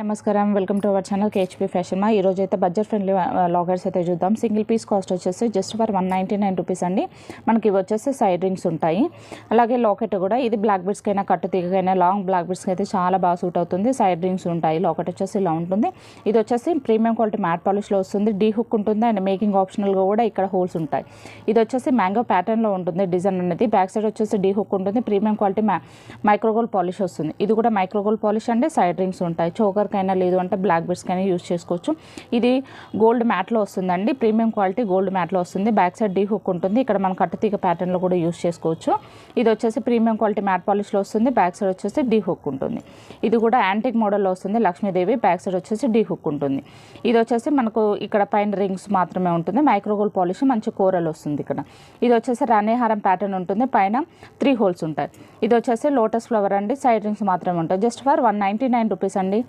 నమస్కారం welcome to our channel KHP fashion మా ఈరోజు అయితే బడ్జెట్ ఫ్రెండ్లీ లాగర్స్ అయితే చూద్దాం. సింగిల్ పీస్ కాస్ట్ వచ్చేసి జస్ట్ ఫర్ 199 రూపీస్ అండి. మనకి ఇవి వచ్చేసి సైడ్ రింగ్స్ ఉంటాయి. అలాగే లాకెట్ కూడా ఇది బ్లాక్ బీడ్స్కైనా కట్టు తీగకైనా లాంగ్ బ్లాక్ బీడ్స్కి అయితే చాలా బాగా సూట్ అవుతుంది. సైడ్ రింగ్స్ ఉంటాయి. లాకెట్ వచ్చేసి ఇలా ఉంటుంది. ఇది వచ్చేసి ప్రీమియం క్వాలిటీ మ్యాట్ పాలిష్లో వస్తుంది. డీ హుక్ ఉంటుంది అండ్ మేకింగ్ ఆప్షనల్గా కూడా ఇక్కడ హోల్స్ ఉంటాయి. ఇది వచ్చేసి మ్యాంగో ప్యాటర్న్లో ఉంటుంది డిజైన్ అనేది. బ్యాక్ సైడ్ వచ్చేసి డీ హుక్ ఉంటుంది. ప్రీమియం క్వాలిటీ మైక్రోగోల్డ్ పాలిష్ వస్తుంది. ఇది కూడా మైక్రోగోల్డ్ పాలిష్ అంటే సైడ్ రింగ్స్ ఉంటాయి. చోకర్ కైనా లేదు అంటే బ్లాక్ బీడ్స్కైనా యూజ్ చేసుకోవచ్చు. ఇది గోల్డ్ మ్యాట్లో వస్తుందండి. ప్రీమియం క్వాలిటీ గోల్డ్ మ్యాట్లో వస్తుంది. బ్యాక్ సైడ్ డీ హుక్ ఉంటుంది. ఇక్కడ మనం కట్టుతీగ ప్యాటర్న్లో కూడా యూజ్ చేసుకోవచ్చు. ఇది వచ్చేసి ప్రీమియం క్వాలిటీ మ్యాట్ పాలిష్లో వస్తుంది. బ్యాక్ సైడ్ వచ్చేసి డీ హుక్ ఉంటుంది. ఇది కూడా యాంటిక్ మోడల్లో వస్తుంది. లక్ష్మీదేవి బ్యాక్ సైడ్ వచ్చేసి డీ హుక్ ఉంటుంది. ఇది వచ్చేసి మనకు ఇక్కడ పైన రింగ్స్ మాత్రమే ఉంటుంది. మైక్రోగోల్డ్ పాలిష్ మంచి కోరల్ వస్తుంది. ఇక్కడ ఇది వచ్చేసి రాణిహారం ప్యాటర్న్ ఉంటుంది. పైన 3 హోల్స్ ఉంటాయి. ఇది వచ్చేసి లోటస్ ఫ్లవర్ అండి. సైడ్ రింగ్స్ మాత్రమే ఉంటాయి. జస్ట్ ఫర్ 199 రూపీస్ అండి.